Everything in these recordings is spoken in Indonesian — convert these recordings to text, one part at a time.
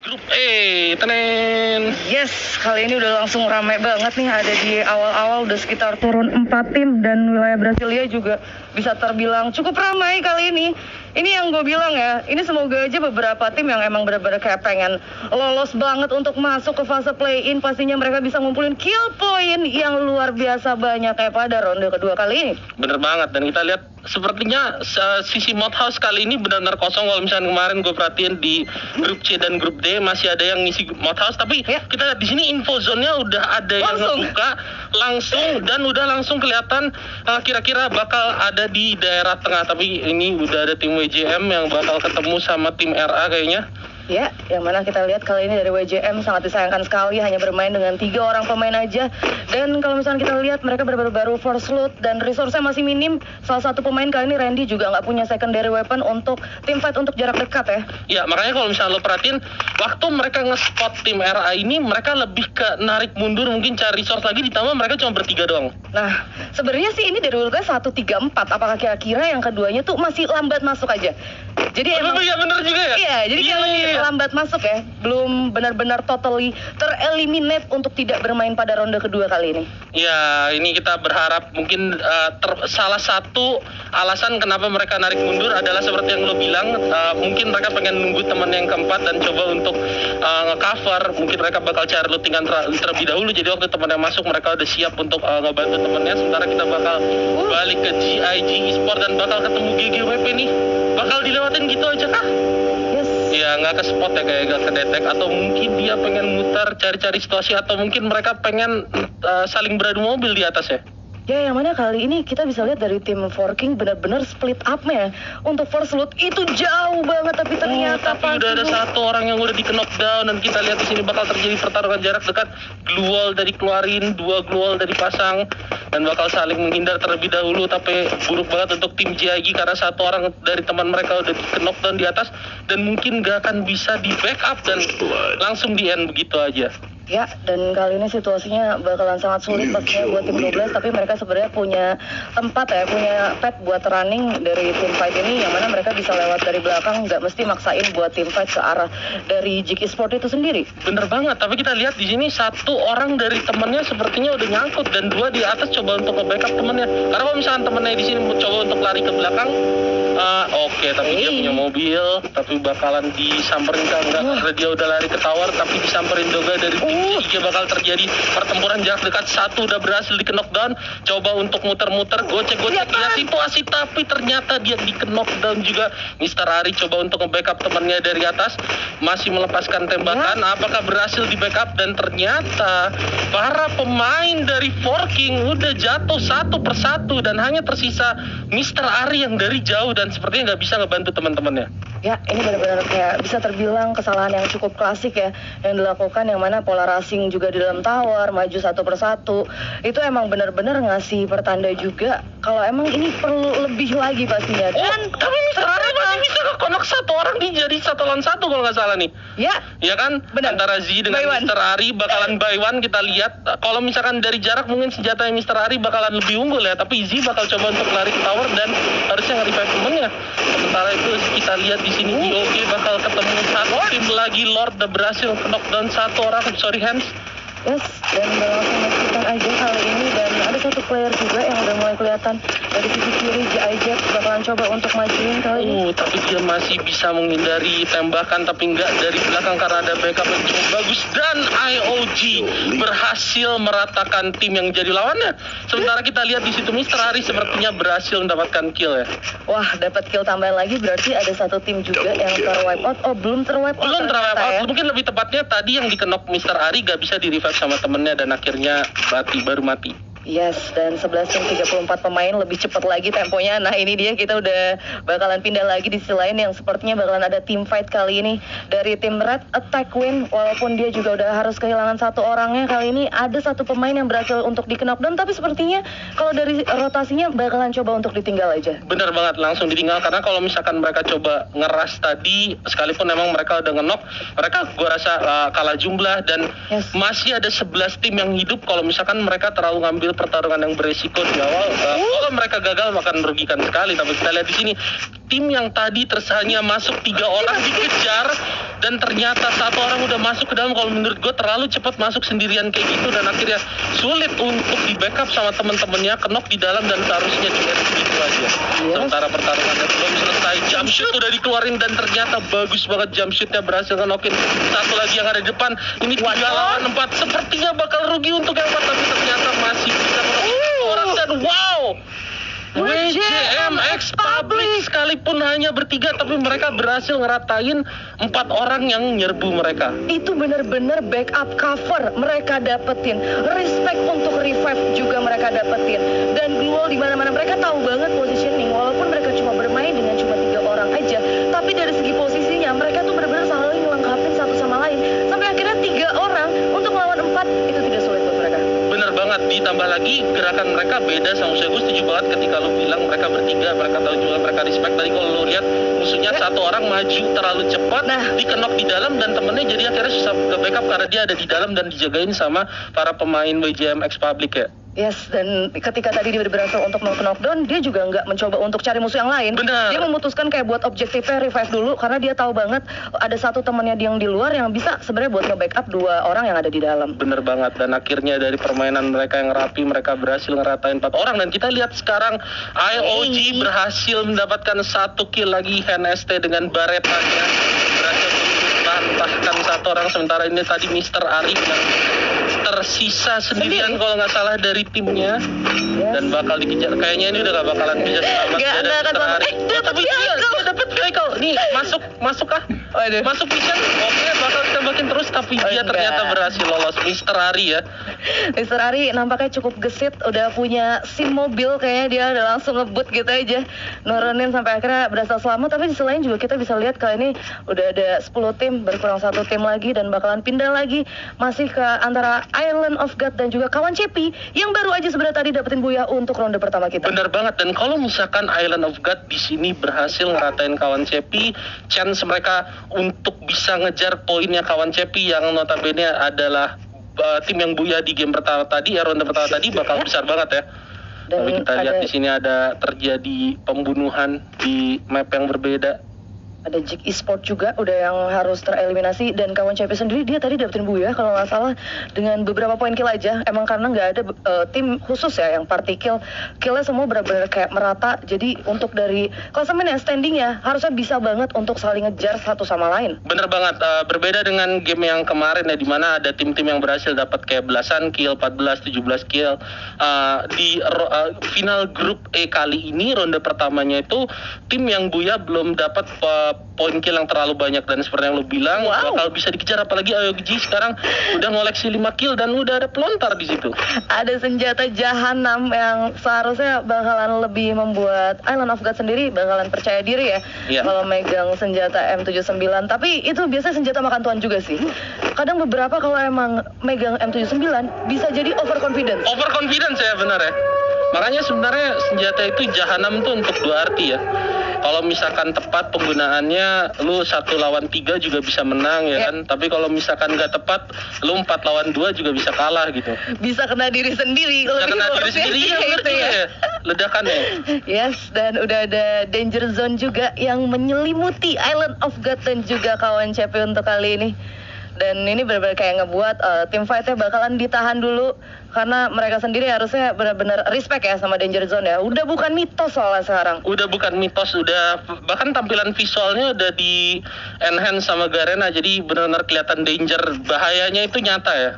Grup E, tenen. Yes, kali ini udah langsung ramai banget nih. Ada di awal-awal udah sekitar turun 4 tim dan wilayah Brasilia juga bisa terbilang cukup ramai kali ini. Ini yang gue bilang ya, ini semoga aja beberapa tim yang emang benar-benar kayak pengen lolos banget untuk masuk ke fase play-in, pastinya mereka bisa ngumpulin kill point yang luar biasa banyak kayak pada ronde kedua kali ini. Bener banget, dan kita lihat sepertinya sisi mod house kali ini benar-benar kosong. Kalau misalnya kemarin gue perhatiin di grup C dan grup D masih ada yang ngisi mod house, tapi Ya. kita lihat di sini info zone-nya udah ada yang ngebuka langsung dan udah langsung kelihatan kira-kira bakal ada di daerah tengah. Tapi ini udah ada tim WJM yang bakal ketemu sama tim RA kayaknya. Ya, yang mana kita lihat kali ini dari WJM sangat disayangkan sekali hanya bermain dengan 3 orang pemain aja. Dan kalau misalnya kita lihat mereka baru first loot dan resource-nya masih minim. Salah satu pemain kali ini Randy juga nggak punya secondary weapon untuk team fight untuk jarak dekat ya. Ya, makanya kalau misalnya lo perhatiin, waktu mereka nge-spot tim RA ini, mereka lebih ke narik mundur, mungkin cari resource lagi, ditambah mereka cuma bertiga doang. Nah, sebenarnya sih ini dari urutan 1, 3, 4. Apakah kira-kira yang keduanya tuh masih lambat masuk aja? Jadi emang... Iya bener juga ya? Iya, jadi kayak masih lambat masuk ya. Belum benar-benar totally tereliminate untuk tidak bermain pada ronde kedua kali ini. Ya, ini kita berharap mungkin salah satu alasan kenapa mereka narik mundur adalah seperti yang lo bilang, mungkin mereka pengen nunggu teman yang keempat dan coba untuk nge-cover. Mungkin mereka bakal cari lootingan terlebih dahulu, jadi waktu temannya masuk mereka udah siap untuk ngebantu temannya. Sementara kita bakal balik ke GIG Esport dan bakal ketemu GGWP nih. Bakal dilewatin gitu aja kah? Yes. Ya nggak ke spot ya, kayak nggak ke detek, atau mungkin dia pengen muter cari-cari situasi, atau mungkin mereka pengen saling beradu mobil di atas ya. Ya, yang mana kali ini kita bisa lihat dari tim Forking benar-benar split up-nya. Untuk first loot itu jauh banget, tapi ternyata Tapi udah ada satu orang yang udah di knockdown, dan kita lihat di sini bakal terjadi pertarungan jarak dekat. Glue wall dari keluarin, 2 glue wall dari pasang, dan bakal saling menghindar terlebih dahulu. Tapi buruk banget untuk tim JIG karena satu orang dari teman mereka udah di knockdown di atas, dan mungkin gak akan bisa di backup dan langsung di end begitu aja. Ya, dan kali ini situasinya bakalan sangat sulit pastinya buat tim 12, tapi mereka sebenarnya punya tempat ya, punya pad buat running dari tim fight ini, yang mana mereka bisa lewat dari belakang, nggak mesti maksain buat tim fight ke arah dari GG Sport itu sendiri. Bener banget, tapi kita lihat di sini satu orang dari temennya sepertinya udah nyangkut, dan 2 di atas coba untuk nge-backup temennya. Karena kalau misalnya temennya di sini mau coba untuk lari ke belakang, oke, tapi dia punya mobil, tapi bakalan disamperin ke enggak, dia udah lari ke tower, tapi disamperin juga dari tim G. Bakal terjadi pertempuran jarak dekat. Satu udah berhasil di knockdown, coba untuk muter-muter, gocek-gocek lihat situasi, tapi ternyata dia di knockdown juga. Mr. Ari coba untuk nge-backup temannya dari atas, masih melepaskan tembakan. Apakah berhasil di backup? Dan ternyata para pemain dari Forking udah jatuh satu persatu, dan hanya tersisa Mr. Ari yang dari jauh dan sepertinya nggak bisa ngebantu teman-temannya. Ya, ini benar-benar kayak bisa terbilang kesalahan yang cukup klasik ya, yang dilakukan, yang mana pola racing juga di dalam tower, maju satu persatu. Itu emang benar-benar ngasih pertanda juga kalau emang ini perlu lebih lagi pastinya. Dan Tapi Mr. Ari masih bisa nge-connect satu orang di jadi 1 lawan 1 kalau nggak salah nih. ya, Ya kan? Benar. Antara Z dengan By one. Mr. Ari bakalan by one. Kita lihat kalau misalkan dari jarak mungkin senjatanya Mr. Ari bakalan lebih unggul ya, tapi Z bakal coba untuk lari ke tower dan harusnya nge-revive temennya. Sementara itu kita lihat di sini GOG bakal ketemu satu tim lagi. Lord udah berhasil knockdown satu orang, sorry Hans. yes, dan langsung memastikan aja kali ini. Dan ada satu player juga yang udah mulai kelihatan dari sisi kiri, GIJ bakalan coba untuk majuin kali ini. Tapi dia masih bisa menghindari tembakan, tapi enggak dari belakang karena ada backup yang cukup bagus. Dan IOG berhasil meratakan tim yang jadi lawannya. Sementara kita lihat di situ Mr. Ari sepertinya berhasil mendapatkan kill ya. Wah, dapat kill tambahan lagi, berarti ada satu tim juga yang ter-wipe out. Oh, belum ter-wipe out. Belum ternyata terwipe out, ya. mungkin lebih tepatnya tadi yang dikenok Mr. Ari gak bisa di-revive sama temennya dan akhirnya baru mati. Yes, dan 11 tim 34 pemain lebih cepat lagi temponya. Nah, ini dia, kita udah bakalan pindah lagi di sisi lain yang sepertinya bakalan ada team fight kali ini dari tim Red Attack Win. Walaupun dia juga udah harus kehilangan satu orangnya, kali ini ada satu pemain yang berhasil untuk di knockdown, tapi sepertinya kalau dari rotasinya bakalan coba untuk ditinggal aja. Bener banget, langsung ditinggal, karena kalau misalkan mereka coba ngeras tadi, sekalipun memang mereka udah nge-knock, mereka gua rasa kalah jumlah, dan Yes. masih ada 11 tim yang hidup. Kalau misalkan mereka terlalu ngambil pertarungan yang beresiko di awal, kalau mereka gagal akan merugikan sekali. Tapi kita lihat di sini tim yang tadi hanya masuk 3 orang dikejar dan ternyata satu orang udah masuk ke dalam. Kalau menurut gue terlalu cepat masuk sendirian kayak gitu, dan akhirnya sulit untuk di backup sama teman-temannya, kenok di dalam dan seharusnya cuma gitu aja. Sementara pertarungannya belum selesai, jump shoot udah dikeluarin dan ternyata bagus banget jump shootnya, berhasil ngenokin satu lagi yang ada di depan. Ini 3 lawan 4, sepertinya bakal rugi untuk yang 4, tapi ternyata masih bisa menokin orang. Dan wow, WJMX Public sekalipun hanya bertiga, tapi mereka berhasil ngeratain 4 orang yang nyerbu mereka. Itu benar-benar backup cover mereka dapetin, respect untuk revive juga mereka dapetin, dan duel di mana-mana mereka tahu banget positioning. Walaupun mereka cuma bermain dengan cuma 3 orang aja, tapi dari segi posisinya mereka tuh benar-benar saling melengkapi satu sama lain, sampai akhirnya 3 orang untuk melawan 4 itu tidak sulit buat mereka. Bener banget, ditambah lagi gerakan mereka beda sama musuhnya. Gue setuju banget ketika lu bilang mereka bertiga, mereka tahu juga, mereka respect. Tadi kalau lu lihat musuhnya satu orang maju terlalu cepat, dikenok di dalam dan temennya jadi akhirnya susah ke backup karena dia ada di dalam dan dijagain sama para pemain WJMX Public ya. Yes, dan ketika tadi dia berhasil untuk knockdown, dia juga nggak mencoba untuk cari musuh yang lain. Benar. Dia memutuskan kayak buat objektifnya revive dulu, karena dia tahu banget ada satu temannya yang di luar yang bisa sebenarnya buat nge-backup 2 orang yang ada di dalam. Bener banget, dan akhirnya dari permainan mereka yang rapi, mereka berhasil ngeratain 4 orang. Dan kita lihat sekarang IOG berhasil mendapatkan 1 kill lagi, HNST dengan baretanya berhasil bahkan 1 orang. Sementara ini tadi Mr. Arif yang tersisa sendirian kalau nggak salah dari timnya, dan bakal dikejar. Kayaknya ini udah gak bakalan bisa selamat. Tapi dia dapat vehicle. Nih masuk kah? Masuk mission. Oke, bakal tembakin terus, tapi dia ternyata berhasil lolos. Mr. Ari ya. Mr. Ari nampaknya cukup gesit, udah punya SIM mobil, kayaknya dia udah langsung ngebut gitu aja, nurunin sampai akhirnya berhasil selamat. Tapi di sisi lain juga kita bisa lihat kali ini udah ada 10 tim, berkurang 1 tim lagi dan bakalan pindah lagi masih ke antara Island of God dan juga kawan Cepi yang baru aja sebenarnya tadi dapetin buya untuk ronde pertama kita. Bener banget, dan kalau misalkan Island of God di sini berhasil ngeratain kawan Cepi, chance mereka untuk bisa ngejar poinnya kawan Cepi yang notabene adalah tim yang buya di game pertama tadi, ronde pertama tadi, bakal besar banget ya. Dan tapi kita lihat di sini ada terjadi pembunuhan di map yang berbeda. Ada Jig Esport juga udah yang harus tereliminasi, dan kawan CP sendiri dia tadi dapetin buya kalau nggak salah dengan beberapa poin kill aja, emang karena nggak ada tim khusus ya yang party killnya semua benar-benar kayak merata. Jadi untuk dari klasemen ya, standingnya harusnya bisa banget untuk saling ngejar satu sama lain. Bener banget, berbeda dengan game yang kemarin ya, dimana ada tim-tim yang berhasil dapat kayak belasan kill, 14, 17 kill. Di final grup E kali ini, ronde pertamanya itu tim yang buya belum dapat poin kill yang terlalu banyak, dan seperti yang lu bilang bakal bisa dikejar. Apalagi IOG sekarang udah ngoleksi 5 kill dan udah ada pelontar di situ. Ada senjata jahanam yang seharusnya bakalan lebih membuat Island of God sendiri bakalan percaya diri ya kalau megang senjata M79. Tapi itu biasanya senjata makan tuan juga sih. Kadang beberapa kalau emang megang M79 bisa jadi overconfidence. Overconfidence ya, benar ya. Makanya sebenarnya senjata itu jahanam tuh untuk 2 arti ya. Kalau misalkan tepat penggunaannya, lu 1 lawan 3 juga bisa menang ya kan. Tapi kalau misalkan nggak tepat, lu 4 lawan 2 juga bisa kalah gitu. Bisa kena diri sendiri. Bisa kena diri sendiri ya, gitu ya. Ledakannya. Yes, dan udah ada danger zone juga yang menyelimuti Island of God dan juga kawan CP untuk kali ini. Dan ini benar-benar kayak ngebuat tim fight-nya bakalan ditahan dulu, karena mereka sendiri harusnya benar-benar respect ya sama danger zone ya. Udah bukan mitos soalnya sekarang. Udah bukan mitos, udah bahkan tampilan visualnya udah di enhance sama Garena, jadi benar-benar kelihatan danger, bahayanya itu nyata ya.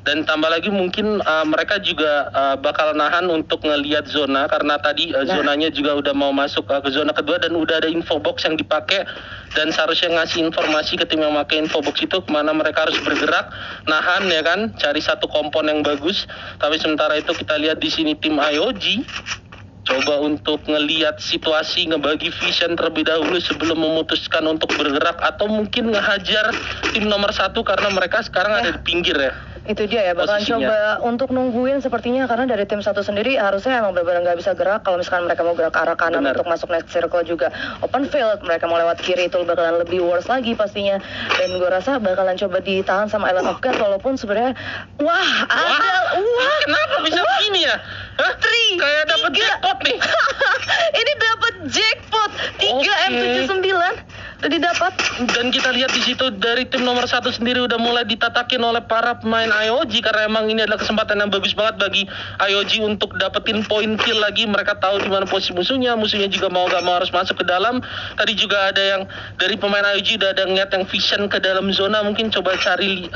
Dan tambah lagi mungkin mereka juga bakal nahan untuk ngelihat zona, karena tadi zonanya juga udah mau masuk ke zona kedua, dan udah ada info box yang dipakai, dan seharusnya ngasih informasi ke tim yang pakai info box itu kemana mereka harus bergerak, nahan ya kan, cari satu kompon yang bagus. Tapi sementara itu kita lihat di sini tim IOG coba untuk ngelihat situasi, ngebagi vision terlebih dahulu sebelum memutuskan untuk bergerak atau mungkin ngehajar tim nomor 1, karena mereka sekarang ada di pinggir ya. Itu dia ya, bakalan coba untuk nungguin sepertinya, karena dari tim 1 sendiri harusnya emang benar-benar nggak bisa gerak. Kalau misalkan mereka mau gerak ke arah kanan untuk masuk next circle juga open field, mereka mau lewat kiri itu bakalan lebih worse lagi pastinya. Dan gue rasa bakalan coba ditahan sama Island of God, walaupun sebenarnya kenapa bisa begini ya? Kayak dapet jackpot nih. Ini dapat jackpot 3 M79. udah didapat. Dan kita lihat di situ dari tim nomor 1 sendiri udah mulai ditatakin oleh para pemain IOG, karena emang ini adalah kesempatan yang bagus banget bagi IOG untuk dapetin poin kill lagi. Mereka tahu di mana posisi musuhnya juga mau gak mau harus masuk ke dalam. Tadi juga ada yang dari pemain IOG udah ada ngeliat yang vision ke dalam zona, mungkin coba cari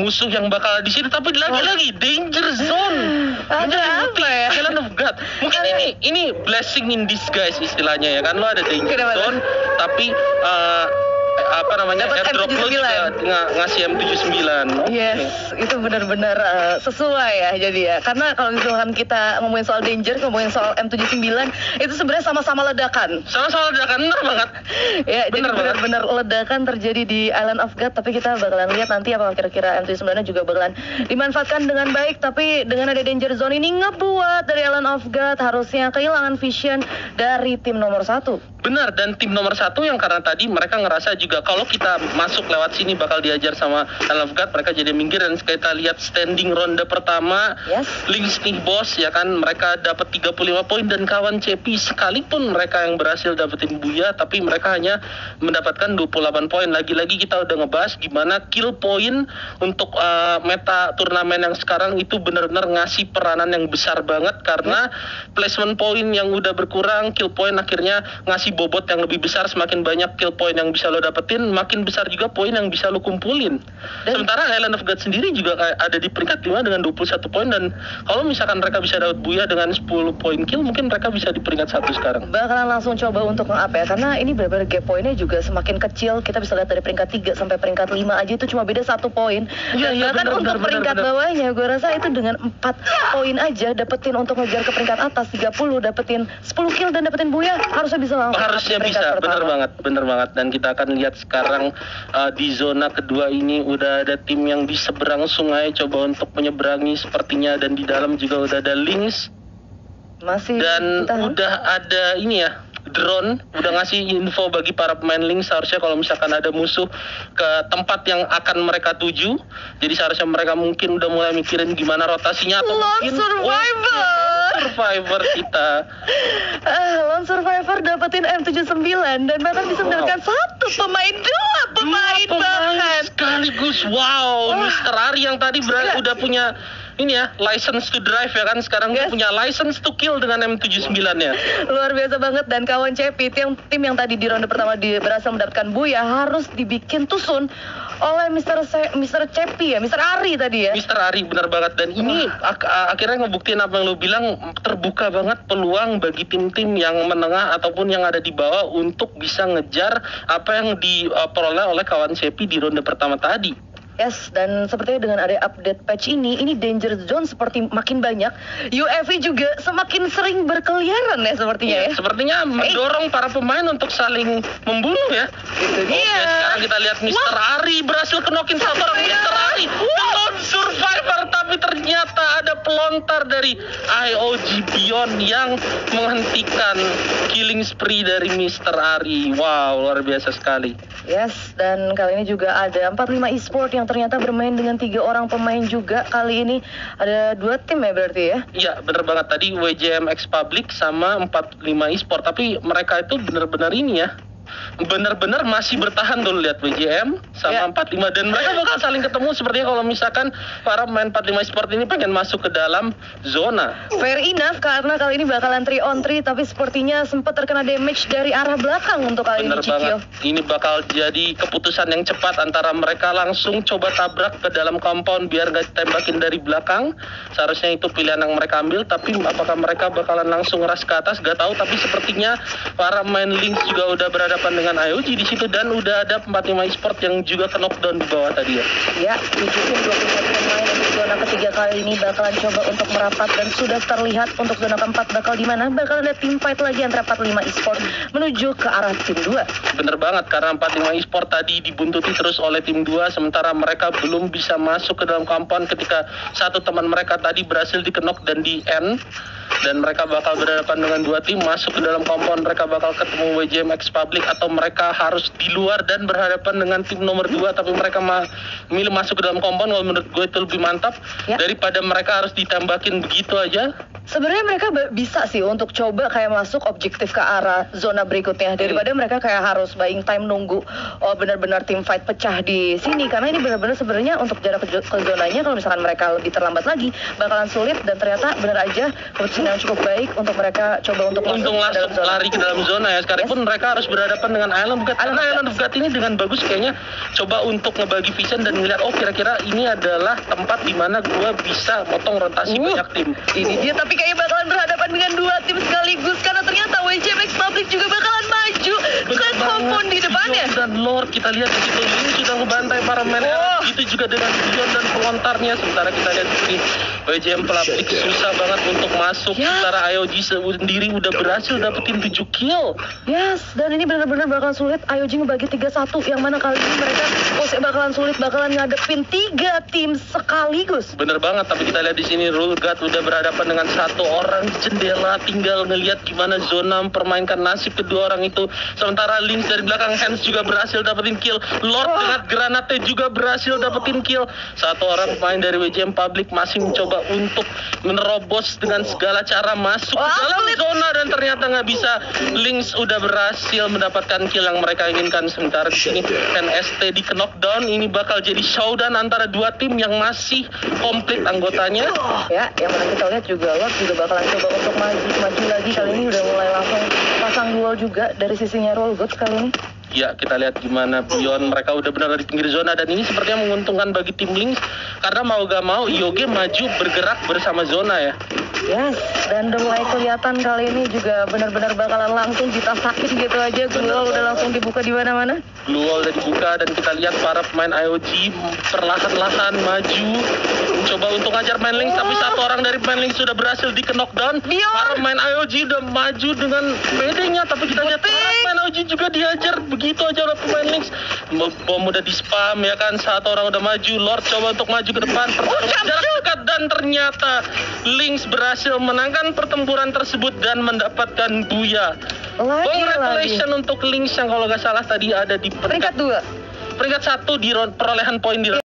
musuh yang bakal di sini. Tapi lagi-lagi danger zone. Ada apa ya? Island of God. Mungkin ini blessing in disguise istilahnya ya kan, lo ada danger zone tapi Dapat airdrop lo juga ngasih M79. Yes, itu benar-benar sesuai ya jadi ya. Karena kalau misalkan kita ngomongin soal danger, ngomongin soal M79, itu sebenarnya sama-sama ledakan. Sama-sama ledakan, bener banget. Ya, jadi benar-benar ledakan terjadi di Island of God. Tapi kita bakalan lihat nanti apakah kira-kira M79 juga bakalan dimanfaatkan dengan baik. Tapi dengan ada danger zone ini ngebuat dari Island of God harusnya kehilangan vision dari tim nomor 1. Benar, dan tim nomor 1 yang karena tadi mereka ngerasa juga kalau kita masuk lewat sini bakal diajar sama Island of God, mereka jadi minggir. Dan kita lihat standing ronde pertama, Lynx nih bos ya kan, mereka dapat 35 poin dan kawan Cepi sekalipun mereka yang berhasil dapetin Buya, tapi mereka hanya mendapatkan 28 poin. Lagi-lagi kita udah ngebahas gimana kill point untuk meta turnamen yang sekarang itu benar-benar ngasih peranan yang besar banget, karena placement point yang udah berkurang, kill point akhirnya ngasih bobot yang lebih besar. Semakin banyak kill point yang bisa lo dapetin, makin besar juga poin yang bisa lo kumpulin. Sementara Island of God sendiri juga ada di peringkat 5 dengan 21 poin, dan kalau misalkan mereka bisa dapat Buya dengan 10 poin kill, mungkin mereka bisa di peringkat 1 sekarang. Bakalan langsung coba untuk nge-up ya, karena ini benar-benar gap poinnya juga semakin kecil. Kita bisa lihat dari peringkat 3 sampai peringkat 5 aja itu cuma beda 1 poin. Bahkan untuk peringkat bawahnya gue rasa itu dengan 4 poin aja dapetin untuk ngejar ke peringkat atas 30, dapetin 10 kill dan dapetin Buya, harusnya bisa langsung. Harusnya bisa, bener banget. Dan kita akan lihat sekarang di zona kedua ini udah ada tim yang di seberang sungai coba untuk menyeberangi sepertinya, dan di dalam juga udah ada Lynx. Udah ada ini ya, drone udah ngasih info bagi para pemain Lynx seharusnya kalau misalkan ada musuh ke tempat yang akan mereka tuju. Jadi seharusnya mereka mungkin udah mulai mikirin gimana rotasinya, atau Lone Survivor kita. Lone Survivor dapetin M79 dan bahkan bisa mendapatkan 2 pemain bahkan sekaligus. Wow, Mr. Ari yang tadi udah punya ini ya, license to drive ya kan, sekarang dia punya license to kill dengan M79 ya. Luar biasa banget. Dan kawan Cepi, tim yang tadi di ronde pertama berhasil mendapatkan Buya, harus dibikin tusun oleh Mr. Cepi ya, Mr. Ari tadi ya. Mr. Ari, benar banget. Dan ini akhirnya ngebuktiin apa yang lo bilang, terbuka banget peluang bagi tim-tim yang menengah ataupun yang ada di bawah untuk bisa ngejar apa yang diperoleh oleh kawan Cepi di ronde pertama tadi. Yes, dan sepertinya dengan ada update patch ini danger zone seperti makin banyak. UAV juga semakin sering berkeliaran ya sepertinya ya. Sepertinya mendorong para pemain untuk saling membunuh ya. Itu dia. Sekarang kita lihat Mr. Ari berhasil kenokin satu orang. Mr. Ari Lone Survivor, tapi ternyata ada pelontar dari IOG Beyond yang menghentikan killing spree dari Mr. Ari. Wow, luar biasa sekali. Yes, dan kali ini juga ada 45 eSport yang ternyata bermain dengan 3 orang pemain juga. Kali ini ada 2 tim ya berarti ya? Iya, bener banget. Tadi WJM X Public sama 45 eSport. Tapi mereka itu bener-bener ini ya, benar-benar masih bertahan tuh, lihat WJM sama 45, dan mereka bakal saling ketemu sepertinya kalau misalkan para pemain 45 Sport ini pengen masuk ke dalam zona. Fair enough, karena kali ini bakalan 3 on 3, tapi sepertinya sempat terkena damage dari arah belakang untuk kali ini Cikyo. Ini bakal jadi keputusan yang cepat antara mereka langsung coba tabrak ke dalam compound biar gak tembakin dari belakang. Seharusnya itu pilihan yang mereka ambil, tapi apakah mereka bakalan langsung ras ke atas gak tahu. Tapi sepertinya para pemain Lynx juga udah berhadapan dengan IOG di situ, dan udah ada 45 eSport yang juga ke knockdown di bawah tadi ya. Ya, 7 tim 21 pemain untuk zona ketiga kali ini bakalan coba untuk merapat, dan sudah terlihat untuk zona keempat bakal di mana. Bakal ada tim fight lagi antara 45 eSport menuju ke arah tim 2. Bener banget, karena 45 eSport tadi dibuntuti terus oleh tim 2, sementara mereka belum bisa masuk ke dalam compound ketika satu teman mereka tadi berhasil dikenok dan di end. dan mereka bakal berhadapan dengan dua tim masuk ke dalam kompon. Mereka bakal ketemu WJM X Public atau mereka harus di luar dan berhadapan dengan tim nomor 2 tapi mereka milih masuk ke dalam kompon. Kalau menurut gue itu lebih mantap daripada mereka harus ditembakin begitu aja. Sebenarnya mereka bisa sih untuk coba kayak masuk objektif ke arah zona berikutnya daripada mereka kayak harus buying time nunggu benar-benar tim fight pecah di sini, karena ini benar-benar sebenarnya untuk jarak ke zonanya kalau misalkan mereka lebih terlambat lagi bakalan sulit, dan ternyata benar aja keputusan yang cukup baik untuk mereka coba untuk langsung lari ke dalam zona ya. Sekalipun mereka harus berhadapan dengan Island of God, karena Island of God ini dengan bagus kayaknya coba untuk ngebagi vision dan ngeliat kira-kira ini adalah tempat di mana gua bisa potong rotasi banyak tim. Ini dia, tapi kayaknya bakalan berhadapan dengan dua tim sekaligus karena ternyata WJM X Public juga bakalan maju ke kompon di depannya. Dan Lord kita lihat di situ ini sudah ngebantai para main itu juga dengan Dion dan pelontarnya. Sementara kita lihat di sini WJM Public susah banget untuk masuk. Sementara IOG sendiri udah berhasil dapetin 7 kill. Yes, dan ini benar-benar bakalan sulit. IOG ngebagi 3-1 yang mana kali ini mereka bakalan sulit, bakalan ngadepin 3 tim sekaligus. Bener banget, tapi kita lihat di sini Rule God udah berhadapan dengan satu orang di jendela, tinggal ngelihat gimana zona mempermainkan nasib kedua orang itu. Sementara Lynx dari belakang Hans juga berhasil dapetin kill. Lord dengan granatnya juga berhasil dapetin kill. Satu orang pemain dari WJM Public masih mencoba untuk menerobos dengan segala cara masuk ke dalam zona dan ternyata nggak bisa. Lynx udah berhasil mendapatkan kill yang mereka inginkan. Sementara di sini NST di knockdown. Ini bakal jadi showdown antara dua tim yang masih komplit anggotanya. Ya, yang mana kita lihat juga Lord juga bakalan coba untuk maju lagi. Kali ini udah mulai langsung pasang duel juga dari sisinya Roll God kali ini. Ya, kita lihat gimana Beyond mereka udah benar di pinggir zona dan ini sepertinya menguntungkan bagi tim Lynx karena mau gak mau IOG maju bergerak bersama zona ya. Yes, dan udah mulai kelihatan kali ini juga benar-benar bakalan langsung ditasakin gitu aja. Global udah langsung dibuka di mana-mana. Global udah dibuka dan kita lihat para pemain IOG perlahan-lahan maju mencoba untuk ngajar main Lynx, tapi satu orang dari pemain Lynx sudah berhasil di knockdown. Para pemain IOG udah maju dengan PD-nya, tapi kita lihat para pemain IOG juga dihajar begitu aja oleh pemain Lynx. Bom udah di spam ya kan, satu orang udah maju. Lord coba untuk maju ke depan, pertarungan jarak dekat dan ternyata Lynx berhasil menangkan pertempuran tersebut dan mendapatkan buya. Congratulations untuk Lynx yang kalau nggak salah tadi ada di peringkat 2. Peringkat 1 di perolehan poin di